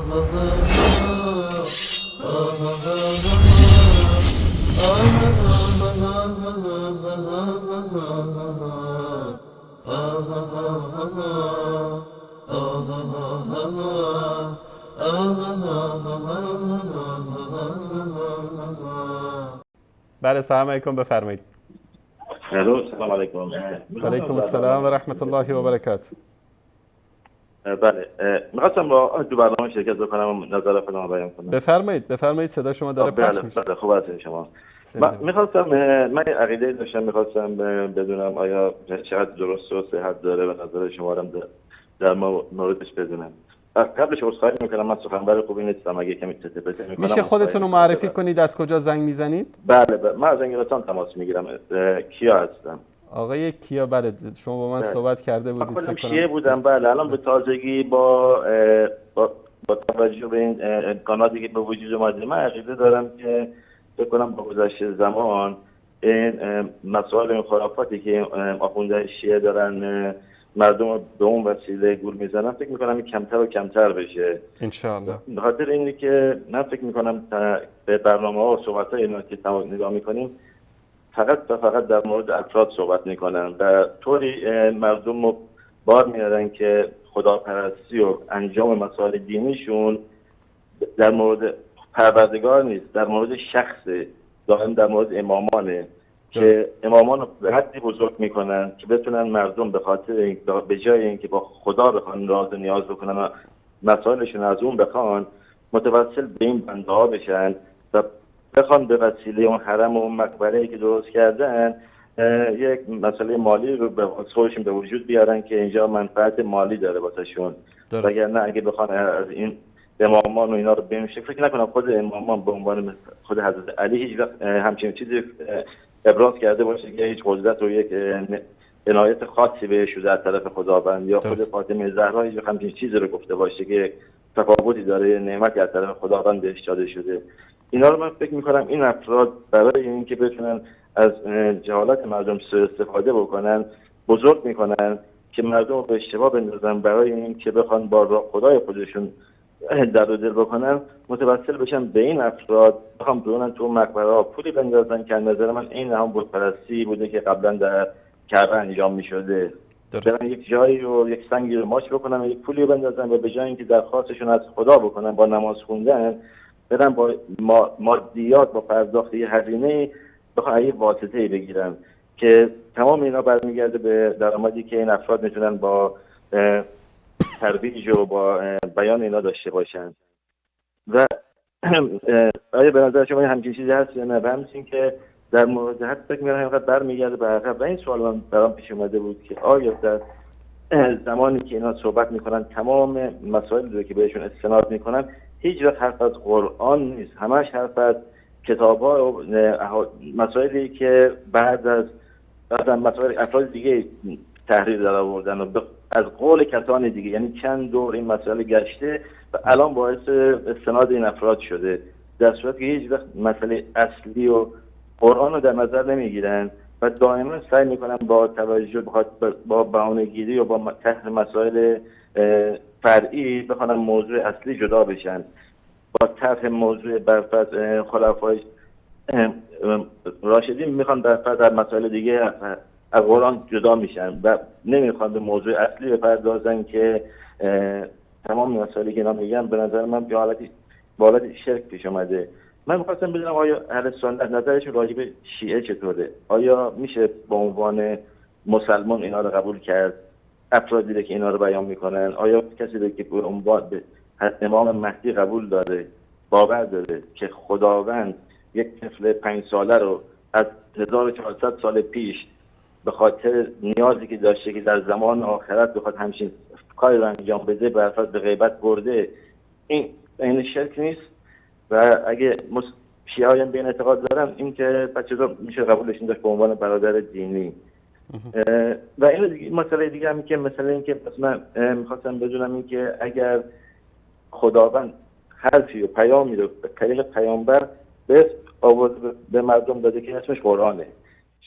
بله سلام علیکم، بفرمایید. سلام علیکم. و علیکم السلام و رحمت الله و برکاته. بله، می‌خواستم با تو برنامه شرکت بکنم و نظر خودم بیان کنم. بفرمایید، صدا شما داره پخش میشه. بله خوب هستید شما. من عقیده داشتم، می‌خواستم بدونم آیا چقدر درست و صحت داره و نظر شما رو در موردش بدونم. قبلش عذرخواهی می‌کنم، من سخنور خوبی نیستم، اگه کمی تته می‌کنم. میشه خودتون رو معرفی کنید، از کجا زنگ میزنید؟ بله، من از انگلستان تماس میگیرم. کیا هستم؟ آقای کیا، بله شما با من صحبت کرده بودید فکر کنم. شیعه بودم، بله. الان به تازگی با توجه به این امکاناتی که به وجود اومده، من عقیده دارم که فکر کنم با گذشت زمان این مسائل و خرافاتی که آخوندهای شیعه دارن مردم رو به اون وسیله گول میزنن، فکر میکنم این کمتر و کمتر بشه ان شاء الله. به خاطر اینه که من فکر میکنم به برنامه‌ها و صحبت‌های اینا که نگاه میکنیم فقط در مورد افراد صحبت میکنن و طوری مردم رو بار میارن که خداپرستی و انجام مسائل دینیشون در مورد پروردگار نیست، در مورد شخصه، دائم در مورد امامانه که امامان رو به حدی بزرگ میکنن که بتونن مردم به خاطر به جای اینکه با خدا بخوان راز و نیاز بکنن و مسائلشون از اون بخوان، متوسل به این بنده ها بشن و بخوان به وسیله اون حرم و اون مقبره‌ای که درست کردن یک مسئله مالی رو به خودشون به وجود بیارن که اینجا منفعت مالی داره واسهشون. وگرنه اگه بخوان از این امامان و اینا رو بمیشه، فکر نکنم خود امامان به عنوان خود حضرت علی هیچ وقت همچین چیزی ابراز کرده باشه که هیچ قدرت و یک عنایت خاصی بهش شده از طرف خداوند، یا خود فاطمه زهرا هیچ وقت همچین چیزی رو گفته باشه که تفاوتی داره، نعمتی از طرف خداوند بهش داده شده. اینا رو من فکر می‌کنم این افراد برای اینکه بتونن از جهالت مردم سوء استفاده بکنن، بزرگ میکنن که مردم رو به اشتباه بندازن، برای اینکه بخوان با خدای خودشون در و دل بکنن، متوسل بشن به این افراد، بخوام برونن تو مقبره پولی بندازن که نظر من این هم بتپرستی بوده که قبلا در کعبه انجام می‌شده. برن یک جایی رو یک سنگی رو ماچ بکنن و یک پولی رو بندازن و به جای اینکه درخواستشون از خدا بکنن با نماز خوندن، برن با مادیات، با پرداخت هزینه بخوان یک واسطه‌ای بگیرن که تمام اینا برمیگرده به درآمدی که این افراد میتونن با ترویج و با بیان اینا داشته باشن. و آیا به نظر شما همچین چیزی هست یا نه؟ و همچنین که در مورد حد فکر می‌کنم اینقدر برمیگرده به عقب و این سوال من برام پیش اومده بود که آیا در زمانی که اینا صحبت میکنن تمام مسائلی رو که بهشون استناد میکنن هیچ وقت حرف از قرآن نیست، همش حرف از کتاب‌ها و مسائلی که بعد از مسائل افراد دیگه تحریر در آوردن و از قول کسان دیگه، یعنی چند دور این مسئله گشته و الان باعث استناد این افراد شده، در صورتی که هیچ وقت مسئله اصلی و قرآن رو در نظر نمیگیرن و دائما سعی میکنن با توجه با بهانه‌گیری و با طرح مسائل فرعی بخوان موضوع اصلی جدا بشن. با طرح موضوع برفرض خلفای راشدین میخوان برفرض در مسائل دیگه از قرآن جدا میشن و نمیخوان به موضوع اصلی بپردازن که تمام مسائلی که اینا میگن به نظر من به حالت شرک پیش اومده. من میخواستم بدونم آیا اهل سنت نظرشون راجع به شیعه چطوره؟ آیا میشه به عنوان مسلمان اینا رو قبول کرد؟ افرادی که اینا رو بیان میکنن، آیا کسی که به عنوان امام مهدی قبول داره، باور داره که خداوند یک طفل 5 ساله رو از 1400 سال پیش به خاطر نیازی که داشته که در زمان آخرت بخواد همچین کاری رو انجام بده به غیبت برده، این شرک نیست؟ و اگه شیعه هم به این اعتقاد دارن، این که بچه رو میشه قبولش داشت به عنوان برادر دینی. و این مسئله دیگه هم که مثلا این که من میخواستم بدونم این که اگر خداوند حرفی و پیامی رو به طریق پیامبر به مردم داده که اسمش قرآنه،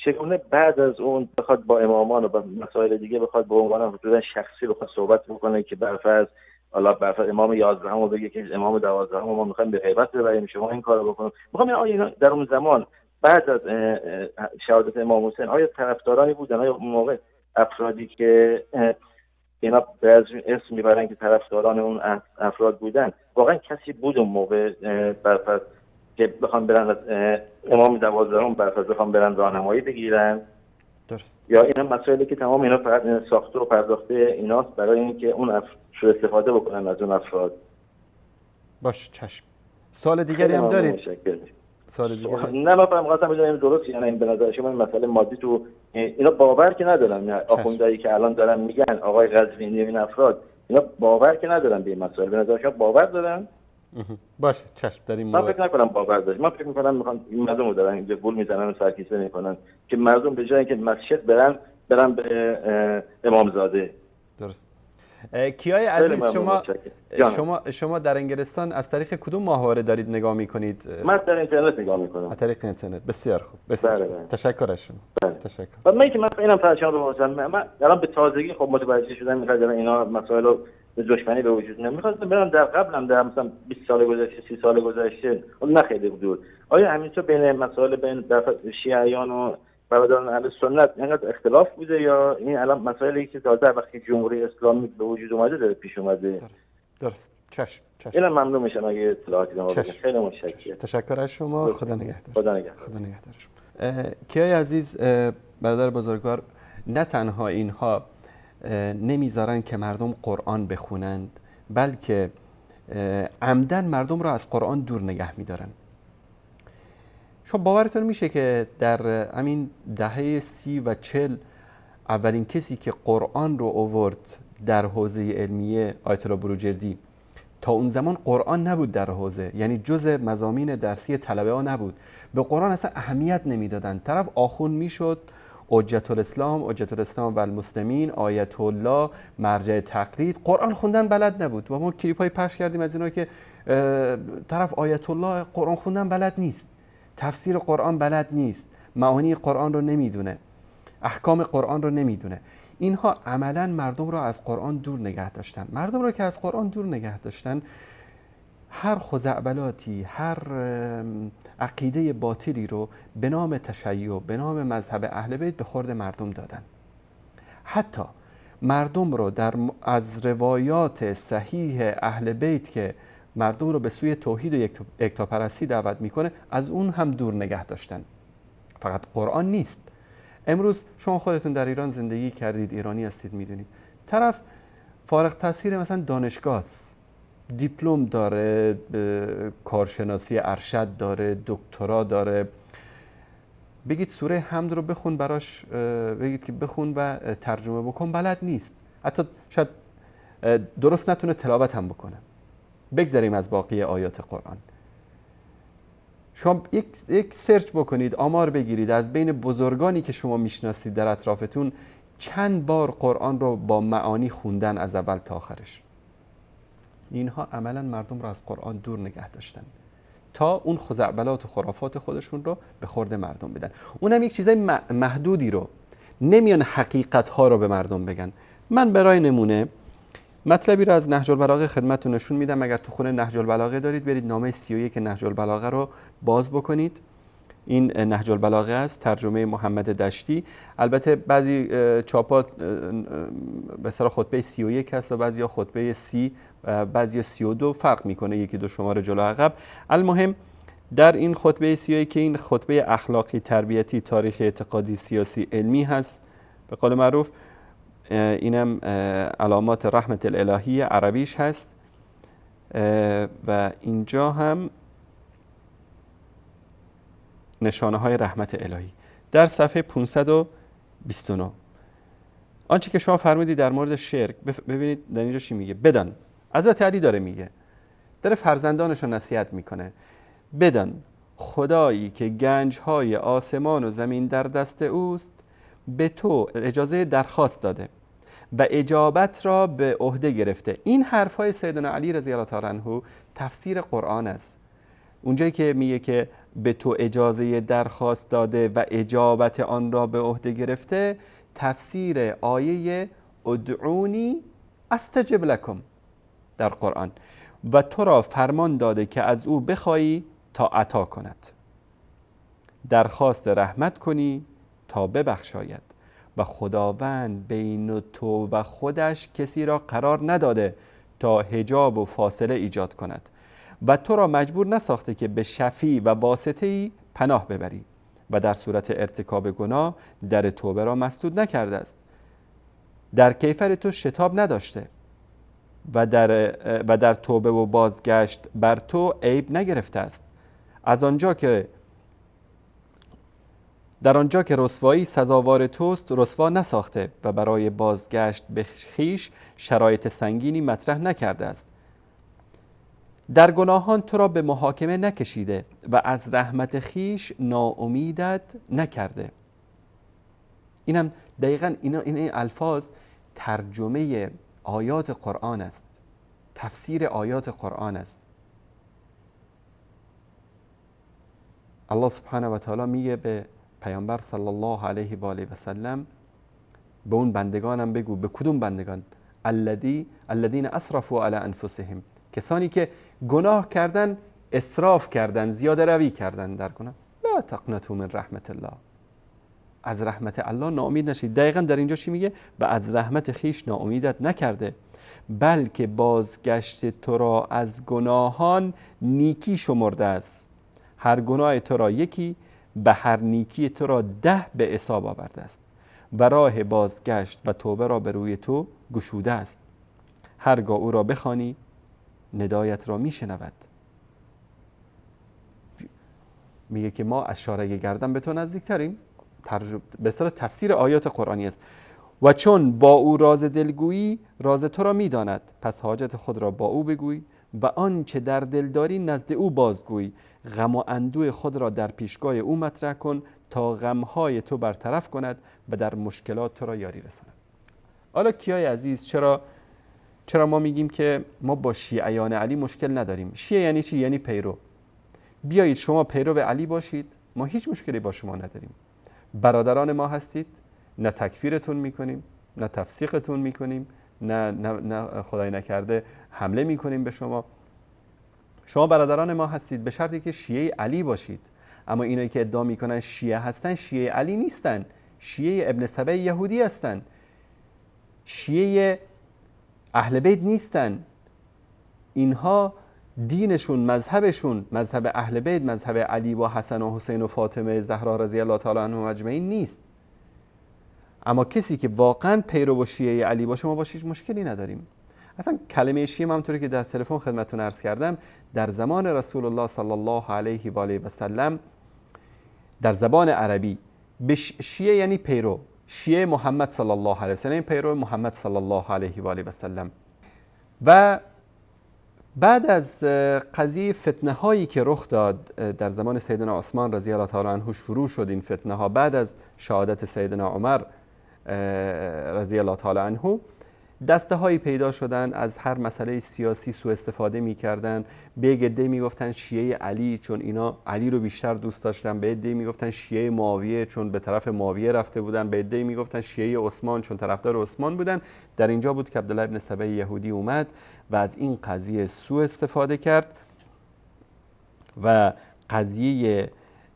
چگونه بعد از اون بخواد با امامان و با مسائل دیگه بخواد به عنوان حضور شخصی بخواد صحبت بکنه که برفرض حالا برفرض امام 11 رو بگه که امام 12 ما میخوایم به غیبت ببریم، شما این کارو بکنید. میخوام آیا اینا در اون زمان بعد از شهادت امام حسین آیا طرفدارانی بودن؟ آیا اون موقع افرادی که اینا به اسم میبرن که طرفداران اون افراد بودن، واقعا کسی بود اون موقع برفرض که بخوام برن از امام 12 برفرض بخوام برن راهنمایی بگیرن؟ درست. یا اینا مسائلی که تمام اینا فقط ساخته و پرداخته ایناست برای اینکه اون سوء استفاده بکنن از اون افراد؟ باش چشم. سوال دیگری هم دارید؟ سوال دیگری؟ نه من فقط بدونم درست یعنی این به نظر شما این مسئله مادی تو اینا باور که ندارن، آخوندایی که الان دارن میگن آقای قزوینی و این افراد اینا باور که ندارن به این مسائل، به نظر شما باور دارن؟ باشه چشم. در این من فکر نکنم باور داشت. من فکر میکنم میخوان این مردم رو دارن اینجا گول میزنن و سرکیسه میکنن که مردم به جای اینکه مسجد برن به امامزاده. درست. کیای عزیز شما در انگلستان از طریق کدوم ماهواره دارید نگاه میکنید؟ من در اینترنت نگاه میکنم. از طریق اینترنت. بسیار خوب. بسیار بله. تشکر از شما. بله. تشکر. من که اینم پرچم رو بازم من الان به تازگی خب متوجه شدم میخواد اینا مسائل رو به دشمنی به وجود نمیاد. میخواستم برم در قبلم در مثلا 20 سال گذشته 30 سال گذشته اون نه خیلی دور آیا همینطور بین مسائل بین شیعیان و برادران اهل سنت اینقدر اختلاف بوده یا این الان مسائلی که تازه وقتی جمهوری اسلامی به وجود اومده داره پیش اومده؟ درست. چشم. اینم ممنون میشم اگه اطلاعاتی ما بدید. خیلی متشکرم. تشکر از شما. خدا نگهدار. خدا نگهدار. خدا نگهدار شما. کیای عزیز برادر بزرگوار، نه تنها اینها نمیذارن که مردم قرآن بخونند، بلکه عمدن مردم را از قرآن دور نگه میدارن. شما باورتون میشه که در همین دهه 30 و 40 اولین کسی که قرآن رو آورد در حوزه علمیه آیت الله بروجردی، تا اون زمان قرآن نبود در حوزه، یعنی جزء مضامین درسی طلبه ها نبود، به قرآن اصلا اهمیت نمیدادن. طرف آخوند میشد، حجت الاسلام و المسلمین، آیت الله، مرجع تقلید، قرآن خوندن بلد نبود. و ما کلیپ های پخش کردیم از اینا که طرف آیت الله قرآن خوندن بلد نیست، تفسیر قرآن بلد نیست، معانی قرآن رو نمیدونه، احکام قرآن رو نمیدونه. اینها عملا مردم را از قرآن دور نگه داشتن. مردم را که از قرآن دور نگه داشتن، هر خزعبلاتی، هر عقیده باطلی رو به نام تشیع، به نام مذهب اهل بیت به خورد مردم دادن. حتی مردم رو از روایات صحیح اهل بیت که مردم رو به سوی توحید و یکتاپرستی دعوت میکنه، از اون هم دور نگه داشتن. فقط قرآن نیست. امروز شما خودتون در ایران زندگی کردید، ایرانی هستید، میدونید طرف فارغ التحصیل مثلا دانشگاه است، دیپلم داره، کارشناسی ارشد داره، دکترا داره، بگید سوره حمد رو بخون براش، بگید که بخون و ترجمه بکن، بلد نیست، حتی شاید درست نتونه تلاوت هم بکنه. بگذاریم از باقی آیات قرآن. شما یک سرچ بکنید، آمار بگیرید از بین بزرگانی که شما میشناسید در اطرافتون چند بار قرآن رو با معانی خوندن از اول تا آخرش. اینها عملا مردم رو از قرآن دور نگه داشتن تا اون خزعبلات و خرافات خودشون رو به خورد مردم بدن. اونم یک چیزای محدودی رو، نمیان حقیقت ها رو به مردم بگن. من برای نمونه مطلبی رو از نهج البلاغه خدمتتون نشون میدم. اگر تو خونه نهج البلاغه دارید، برید نامه 31 نهج البلاغه رو باز بکنید. این نهج البلاغه است، ترجمه محمد دشتی. البته بعضی چاپات به اصطلاح خطبه 31 هست و بعضی خطبه 30 و بعضی 32 فرق میکنه، یکی دو شماره جلو عقب. المهم در این خطبه 31 که این خطبه اخلاقی، تربیتی، تاریخی، اعتقادی، سیاسی، علمی هست به قول معروف. اینم علامات رحمت الالهی عربیش هست و اینجا هم نشانه های رحمت الهی در صفحه 529. آنچه که شما فرمودید در مورد شرک، ببینید در اینجا چی میگه. بدان، حضرت علی داره میگه، داره فرزندانش رو نصیحت میکنه، بدان خدایی که گنجهای آسمان و زمین در دست اوست به تو اجازه درخواست داده و اجابت را به عهده گرفته. این حرفای سیدنا علی رضی الله تعالی عنه تفسیر قرآن است. اونجایی که میگه که به تو اجازه درخواست داده و اجابت آن را به عهده گرفته، تفسیر آیه ادعونی استجب لکم. در قرآن و تو را فرمان داده که از او بخوایی تا عطا کند، درخواست رحمت کنی تا ببخشاید و خداوند بین تو و خودش کسی را قرار نداده تا حجاب و فاصله ایجاد کند و تو را مجبور نساخته که به شفیع و واسطه‌ای پناه ببری و در صورت ارتکاب گناه در توبه را مسدود نکرده است، در کیفر تو شتاب نداشته و در توبه و بازگشت بر تو عیب نگرفته است، در آنجا که رسوایی سزاوار توست رسوا نساخته و برای بازگشت به خویش شرایط سنگینی مطرح نکرده است، در گناهان تو را به محاکمه نکشیده و از رحمت خویش ناامیدت نکرده. اینم دقیقاً این الفاظ ترجمه آیات قرآن است، تفسیر آیات قرآن است. الله سبحانه و تعالی میگه به پیامبر صلی الله علیه و آله و سلم به اون بندگانم بگو. به کدوم بندگان؟ الذین اسرفوا علی انفسهم، کسانی که گناه کردن، اسراف کردن، زیاده روی کردن در گناه. لا تقنطوا من رحمت الله، از رحمت الله ناامید نشید. دقیقاً در اینجا چی میگه؟ و از رحمت خیش ناامیدت نکرده، بلکه بازگشت تو را از گناهان نیکی شمرده است، هر گناه تو را یکی، به هر نیکی تو را 10 به حساب آورده است و راه بازگشت و توبه را به روی تو گشوده است، هرگاه او را بخوانی ندایت را میشنود. میگه که ما از شارع گردن به تو نزدیکتریم. به صورت تفسیر آیات قرآنی است. و چون با او راز دلگویی راز تو را میداند، پس حاجت خود را با او بگوی و آنچه در دل داری نزد او بازگوی، غم و اندوه خود را در پیشگاه او مطرح کن تا غمهای تو برطرف کند و در مشکلات تو را یاری رساند. حالا کیای عزیز، چرا ما میگیم که ما با شیعیان علی مشکل نداریم؟ شیعه یعنی چی؟ یعنی پیرو. بیایید شما پیرو علی باشید، ما هیچ مشکلی با شما نداریم. برادران ما هستید، نه تکفیرتون میکنیم، نه تفسیقتون میکنیم، نه خدای نکرده حمله میکنیم به شما. شما برادران ما هستید به شرطی که شیعه علی باشید. اما اینایی که ادعا میکنن شیعه هستن، شیعه علی نیستن، شیعه ابن سبع یهودی هستن، شیعه اهل بیت نیستن. اینها دینشون، مذهبشون، مذهب اهل بیت، مذهب علی و حسن و حسین و فاطمه زهرا رضی الله تعالی عنهم اجمعین نیست. اما کسی که واقعا پیرو و شیعه علی باشه، ما باش هیچ مشکلی نداریم. اصلا کلمه شیعه، همونطوری که در تلفن خدمتتون عرض کردم، در زمان رسول الله صلی الله علیه و آله و سلم در زبان عربی به شیعه یعنی پیرو، شیعه محمد صلی الله علیه و سلم، پیرو محمد صلی الله علیه و آله و سلم. و بعد از قضیه فتنه هایی که رخ داد در زمان سیدنا عثمان رضی الله تعالی عنه شروع شد، این فتنه ها بعد از شهادت سیدنا عمر رضی الله تعالی عنه، دسته هایی پیدا شدن از هر مسئله سیاسی سوء استفاده می‌کردن. به یک عده میگفتن شیعه علی چون اینا علی رو بیشتر دوست داشتن، به عده میگفتن شیعه معاویه چون به طرف معاویه رفته بودن، به عده میگفتن شیعه عثمان چون طرفدار عثمان بودن. در اینجا بود که عبدالله ابن سبع یهودی اومد و از این قضیه سوء استفاده کرد و قضیه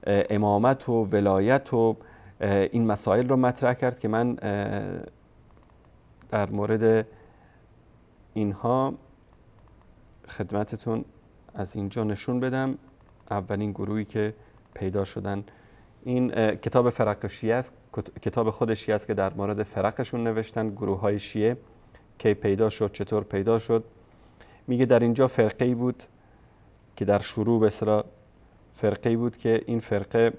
امامت و ولایت و این مسائل رو مطرح کرد که من در مورد اینها خدمتتون از اینجا نشون بدم. اولین گروهی که پیدا شدن این کتاب فرق شیعه است، کتاب خود شیعه است که در مورد فرقشون نوشتن، گروه های شیعه کی پیدا شد، چطور پیدا شد. میگه در اینجا فرقه‌ای بود که در شروع به اصطلاح فرقه‌ای بود که این فرقه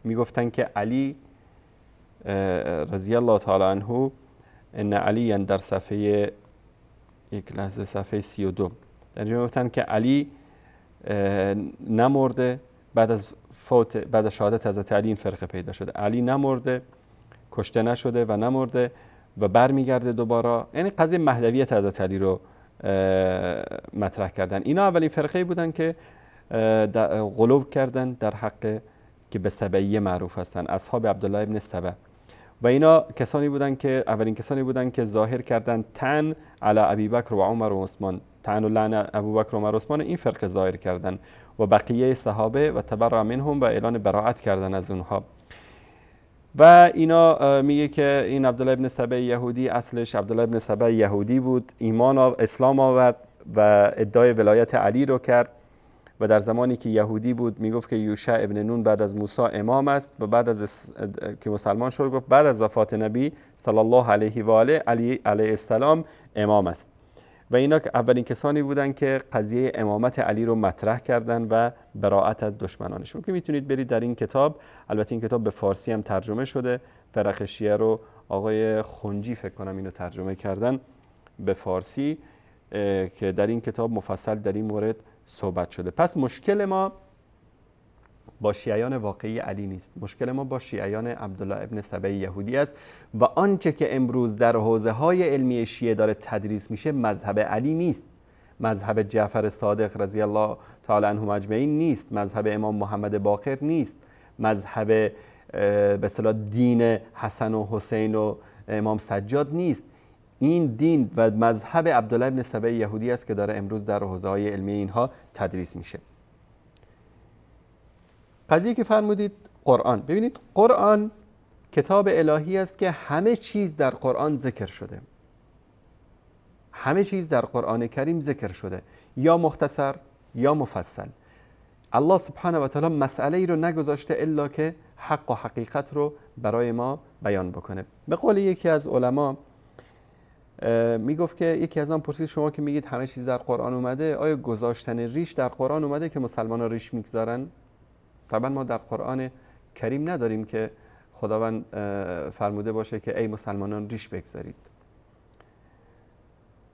میگفتن که علی رضی الله تعالی عنه ان علی در صفحه یک لحظه صفحه 32 در اینجا گفتن که علی نمرده. بعد از شهادت حضرت علی این فرقه پیدا شده. علی نمرده، کشته نشده و نمرده و برمیگرده دوباره. یعنی قضیه مهدویت حضرت علی رو مطرح کردن. اینا اولین فرقه بودن که غلو کردن در حق که به سبعیه معروف هستن، اصحاب عبدالله ابن سبع. و اینا کسانی بودن که اولین کسانی بودن که ظاهر کردن تن علی ابی بکر و عمر و عثمان، طعن و لعن ابوبکر و عمر و عثمان این فرقه ظاهر کردن و بقیه صحابه و تبرع منهم و اعلان براءت کردن از اونها. و اینا میگه که این عبدالله ابن سبع یهودی، اصلش عبدالله ابن سبع یهودی بود، اسلام آورد و ادعای ولایت علی رو کرد و در زمانی که یهودی بود میگفت که یوشع ابن نون بعد از موسی امام است و بعد از که مسلمان شد گفت بعد از وفات نبی صلی الله علیه و آله علی علیه السلام امام است. و اینا که اولین کسانی بودن که قضیه امامت علی رو مطرح کردن و براءت از دشمنانشون، که میتونید برید در این کتاب، البته این کتاب به فارسی هم ترجمه شده، فرق شیعه رو آقای خنجی فکر کنم اینو ترجمه کردن به فارسی، که در این کتاب مفصل در این مورد صحبت شده. پس مشکل ما با شیعیان واقعی علی نیست، مشکل ما با شیعیان عبدالله ابن سبع یهودی است و آنچه که امروز در حوزه های علمی شیعه داره تدریس میشه مذهب علی نیست، مذهب جعفر صادق رضی الله تعالی عنهم اجمعین نیست، مذهب امام محمد باقر نیست، مذهب به اصطلاح دین حسن و حسین و امام سجاد نیست. این دین و مذهب عبدالله ابن سبع یهودی است که داره امروز در حوزه های علمی اینها تدریس میشه. قضیه که فرمودید قرآن، ببینید قرآن کتاب الهی است که همه چیز در قرآن ذکر شده، همه چیز در قرآن کریم ذکر شده، یا مختصر یا مفصل. الله سبحانه و تعالی مسئله ای رو نگذاشته الا که حق و حقیقت رو برای ما بیان بکنه. به قول یکی از علما میگفت که یکی از آن پرسید شما که میگید همه چیز در قرآن اومده، آیا گذاشتن ریش در قرآن اومده که مسلمان ها ریش میگذارن؟ طبعا ما در قرآن کریم نداریم که خداوند فرموده باشه که ای مسلمانان ریش بگذارید.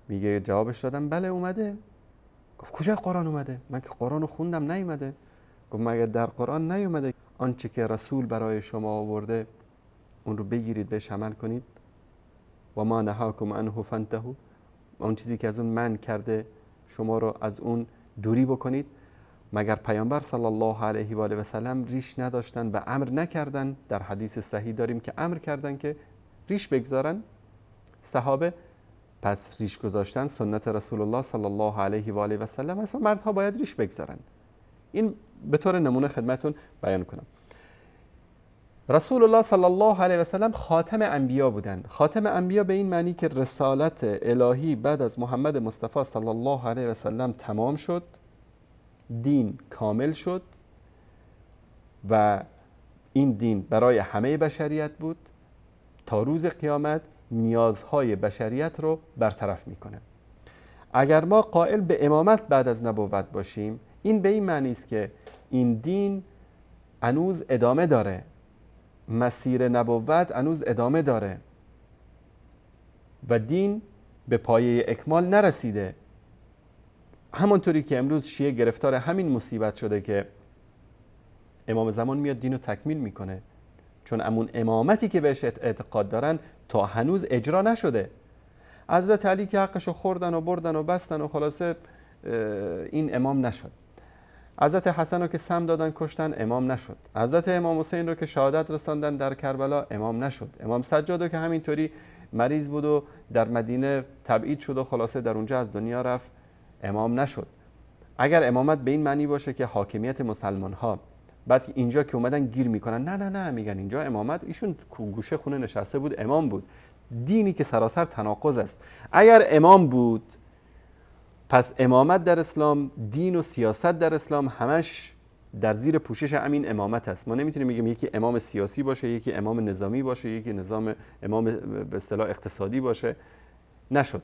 میگه جوابش دادم بله اومده. گفت کجا قرآن اومده؟ من که قرآن رو خوندم نیومده. گفت مگر در قرآن نیومده آنچه که رسول برای شما آورده اون رو بگیرید بهش عمل کنید؟ و ما نهاکم عنه فانتهوا، اون چیزی که از اون منع کرده شما رو از اون دوری بکنید. مگر پیامبر صلی الله علیه و آله و سلم ریش نداشتن و امر نکردن؟ در حدیث صحیح داریم که امر کردن که ریش بگذارن صحابه. پس ریش گذاشتن سنت رسول الله صلی الله علیه و آله و سلم است و مردها باید ریش بگذارن. این به طور نمونه خدمتون بیان کنم. رسول الله صلی الله علیه و سلم خاتم انبیا بودند. خاتم انبیا به این معنی که رسالت الهی بعد از محمد مصطفی صلی الله علیه و سلم تمام شد، دین کامل شد و این دین برای همه بشریت بود، تا روز قیامت نیازهای بشریت رو برطرف میکنه. اگر ما قائل به امامت بعد از نبوت باشیم، این به این معنی است که این دین هنوز ادامه داره، مسیر نبوت هنوز ادامه داره و دین به پایه اکمال نرسیده. همونطوری که امروز شیعه گرفتار همین مصیبت شده که امام زمان میاد دین رو تکمیل میکنه، چون امون امامتی که بهش اعتقاد دارن تا هنوز اجرا نشده. حضرت علی که حقشو خوردن و بردن و بستن و خلاصه این امام نشد. حضرت حسن رو که سم دادن کشتن امام نشد. حضرت امام حسین رو که شهادت رساندن در کربلا امام نشد. امام سجاد رو که همینطوری مریض بود و در مدینه تبعید شد و خلاصه در اونجا از دنیا رفت امام نشد. اگر امامت به این معنی باشه که حاکمیت مسلمان ها بعد اینجا که اومدن گیر میکنن، نه میگن اینجا امامت، ایشون گوشه خونه نشسته بود امام بود. دینی که سراسر تناقض است. اگر امام بود پس امامت در اسلام، دین و سیاست در اسلام همش در زیر پوشش همین امامت است. ما نمیتونیم بگیم یکی امام سیاسی باشه، یکی امام نظامی باشه، یکی امام به اصطلاح اقتصادی باشه. نشد.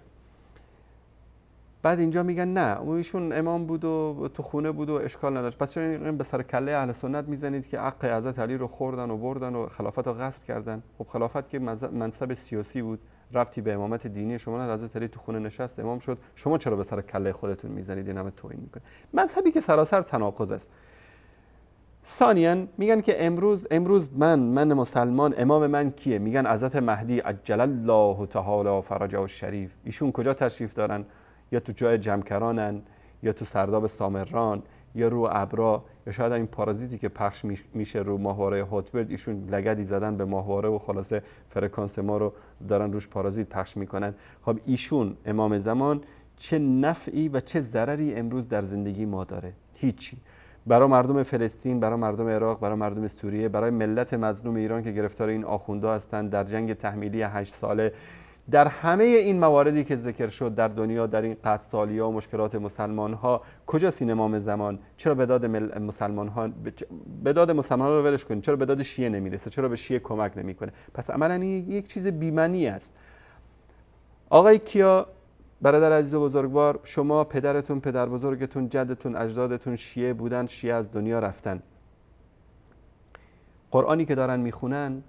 بعد اینجا میگن نه ایشون امام بود و تو خونه بود و اشکال نداشت. پس چرا به سر کله اهل سنت میزنید که حق حضرت علی رو خوردن و بردن و خلافت رو غصب کردن؟ خب خلافت که منصب سیاسی بود، ربطی به امامت دینی شما نداشت. حضرت علی تو خونه نشست امام شد، شما چرا به سر کله خودتون میزنید؟ این همه توهین میکنه. مذهبی که سراسر تناقض است. ثانیاً میگن که امروز من مسلمان امام من کیه؟ میگن حضرت مهدی عجل الله تعالی فرجه الشریف. ایشون کجا تشریف دارن؟ یا تو جای جمکرانن، یا تو سرداب سامران، یا رو ابرا، یا شاید این پارازیتی که پخش میشه رو ماهواره هوتبرد، ایشون لگدی زدن به ماهواره و خلاصه فرکانس ما رو دارن روش پارازیت پخش میکنن. خب ایشون امام زمان چه نفعی و چه ضرری امروز در زندگی ما داره؟ هیچی. برای مردم فلسطین، برای مردم عراق، برای مردم سوریه، برای ملت مظلوم ایران که گرفتار این آخوندا هستند در جنگ تحمیلی 8 ساله، در همه این مواردی که ذکر شد در دنیا، در این قحط سالی‌ها و مشکلات مسلمان ها، کجاست این امام زمان؟ چرا به داد مسلمان ها رو ولش کنید؟ چرا به داد شیعه نمیرسه؟ چرا به شیعه کمک نمیکنه؟ پس عملاً این یک چیز بی‌معنی است. آقای کیا، برادر عزیز و بزرگوار، شما پدرتون، پدر بزرگتون، جدتون، اجدادتون شیعه بودن، شیعه از دنیا رفتن. قرآنی که دارن میخونن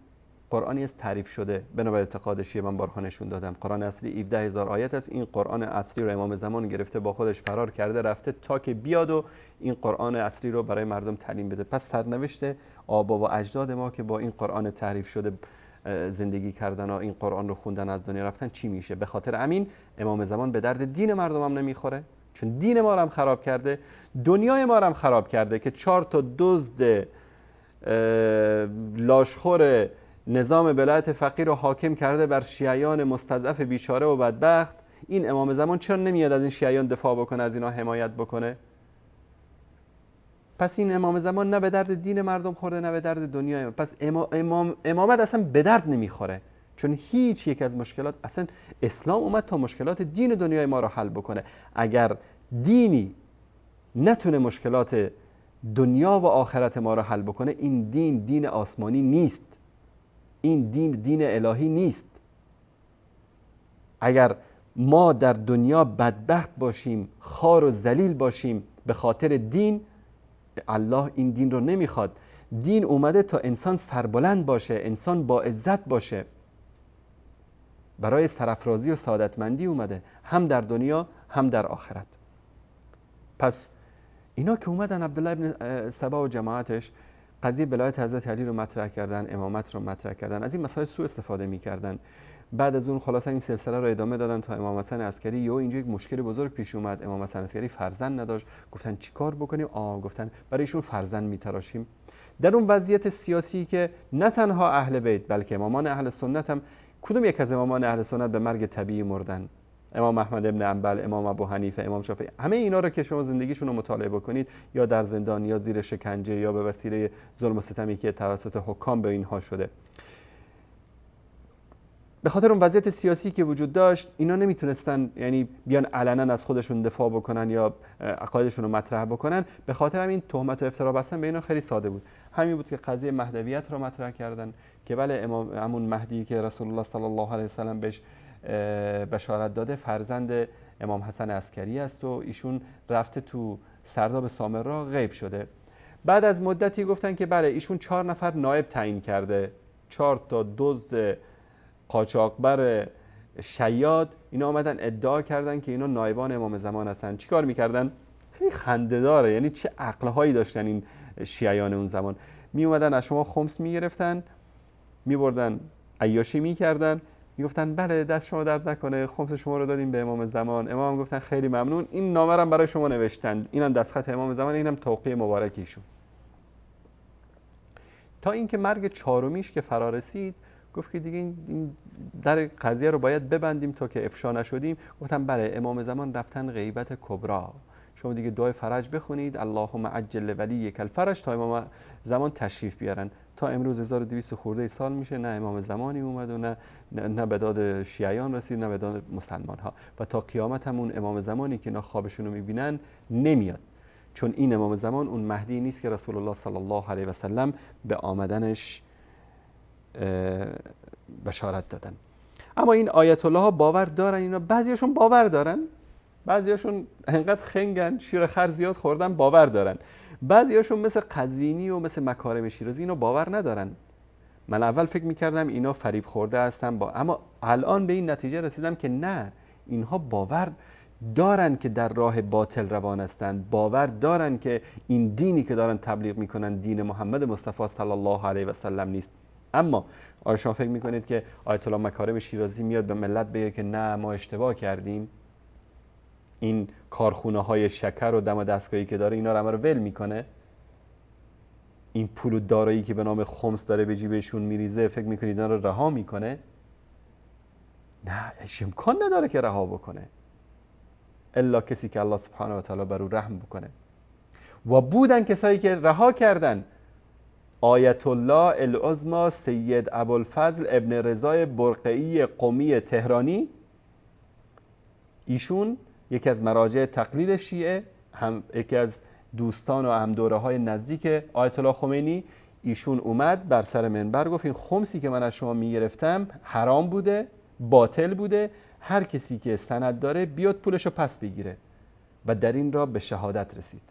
قرآنی است تعریف شده بنابر اعتقاد شیعه. من بارها نشون دادم قرآن اصلی 17000 آیت است. این قرآن اصلی رو امام زمان گرفته با خودش فرار کرده رفته تا که بیاد و این قرآن اصلی رو برای مردم تعلیم بده. پس سرنوشت آبا و اجداد ما که با این قرآن تعریف شده زندگی کردن و این قرآن رو خوندن از دنیا رفتن چی میشه؟ به خاطر امین امام زمان به درد دین مردم هم نمیخوره، چون دین ما رو هم خراب کرده، دنیای ما رو هم خراب کرده که 4 تا دزد لاشخور نظام ولایت فقیه رو حاکم کرده بر شیعیان مستضعف بیچاره و بدبخت. این امام زمان چرا نمیاد از این شیعیان دفاع بکنه، از اینا حمایت بکنه؟ پس این امام زمان نه به درد دین مردم خورده نه به درد دنیای ما. پس امامت اصلا به درد نمیخوره، چون هیچ یک از مشکلات، اصلا اسلام اومد تا مشکلات دین دنیای ما رو حل بکنه. اگر دینی نتونه مشکلات دنیا و آخرت ما رو حل بکنه، این دین آسمانی نیست، این دین الهی نیست. اگر ما در دنیا بدبخت باشیم، خوار و ذلیل باشیم به خاطر دین، الله این دین رو نمیخواد. دین اومده تا انسان سربلند باشه، انسان با عزت باشه، برای سرافرازی و سعادتمندی اومده، هم در دنیا هم در آخرت. پس اینا که اومدن عبدالله ابن سبا و جماعتش قضیه ولایت حضرت علی رو مطرح کردن، امامت رو مطرح کردن، از این مسائل سوء استفاده میکردن. بعد از اون خلاصا این سلسله رو ادامه دادن تا امام حسن عسکری و اینجا یک مشکل بزرگ پیش اومد. امام حسن عسکری فرزند نداشت. گفتن چیکار بکنیم؟ گفتن برایشون فرزند میتراشیم. در اون وضعیت سیاسی که نه تنها اهل بیت بلکه امامان اهل سنت هم، کدوم یک از امامان اهل سنت به مرگ طبیعی مردن؟ امام احمد ابن حنبل، امام ابو حنیفه، امام شافعی، همه اینا رو که شما زندگیشون رو مطالعه بکنید، یا در زندان یا زیر شکنجه یا به وسیله ظلم و ستمی که توسط حکام به اینها شده. به خاطر اون وضعیت سیاسی که وجود داشت، اینا نمیتونستن یعنی بیان علنا از خودشون دفاع بکنن یا عقایدشون رو مطرح بکنن. به خاطر همین تهمت و افترا بستن به اینا خیلی ساده بود. همین بود که قضیه مهدویت رو مطرح کردن که بله امون مهدی که رسول الله صلی الله علیه و سلم بهش بشارت داده فرزند امام حسن عسکری است و ایشون رفته تو سرداب سامرا غیب شده. بعد از مدتی گفتن که بله ایشون 4 نفر نایب تعیین کرده، 4 تا دزد قاچاقبر شیاد، اینا آمدن ادعا کردن که اینا نایبان امام زمان هستن. چیکار میکردن؟ خیلی خنده داره، یعنی چه عقلهایی داشتن این شیعیان اون زمان. می اومدن از شما خمس میگرفتن، میبردن عیاشی میکردن، میگفتن بله دست شما درد نکنه، خمس شما رو دادیم به امام زمان. امام گفتن خیلی ممنون، این نامه رو برای شما نوشتن، اینم دستخط امام زمان، اینم توقیع مبارک ایشون. تا اینکه مرگ چهارمیش که فرا رسید، گفت که دیگه این در قضیه رو باید ببندیم تا که افشا نشدیم. گفتم بله امام زمان رفتن غیبت کبرا، شما دیگه دعای فرج بخونید، اللهم عجل ولیک الفرج، تا امام زمان تشریف بیارن. تا امروز 1200 خورده سال میشه نه امام زمانی اومد و نه به داد شیعیان رسید نه به داد مسلمان ها، و تا قیامت هم اون امام زمانی که اینا خوابشون رو میبینن نمیاد، چون این امام زمان اون مهدی نیست که رسول الله صلی الله علیه و سلم به آمدنش بشارت دادن. اما این آیت الله ها باور دارن اینا، بعضیاشون باور دارن، بعضیاشون انقدر خنگن شیر خر زیاد خوردن باور دارن، بعضیاشون مثل قزوینی و مثل مکارم شیرازی اینو باور ندارن. من اول فکر میکردم اینا فریب خورده هستن اما الان به این نتیجه رسیدم که نه، اینها باور دارن که در راه باطل روان هستند، باور دارن که این دینی که دارن تبلیغ میکنن دین محمد مصطفی صلی الله علیه و سلم نیست. اما آیا شما فکر میکنید که آیت الله مکارم شیرازی میاد به ملت بگه که نه ما اشتباه کردیم، این کارخونه های شکر و دم دستگاهی که داره اینا رو همه رو ول میکنه؟ این پول و دارایی که به نام خمس داره به جیبشون میریزه فکر میکنید اینا رو رها میکنه؟ نه، امکان نداره که رها بکنه. الا کسی که الله سبحانه و تعالی بر او رحم بکنه. و بودن کسایی که رها کردن. آیت الله العظما سید ابوالفضل ابن رضای برقعی قمی تهرانی، ایشون یکی از مراجع تقلید شیعه، هم یکی از دوستان و همدوره های نزدیک آیت الله خمینی، ایشون اومد بر سر منبر گفت این خمسی که من از شما میگرفتم حرام بوده، باطل بوده، هر کسی که سند داره بیاد پولشو پس بگیره، و در این را به شهادت رسید.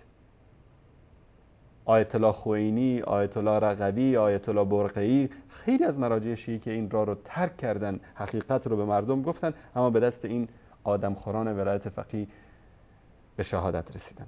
آیت الله خوئینی، آیت الله رقوی، آیت الله برقعی، خیلی از مراجع شیعه که این را رو ترک کردن، حقیقت رو به مردم گفتن، اما به دست این آدمخوران ولایت فقیه به شهادت رسیدن.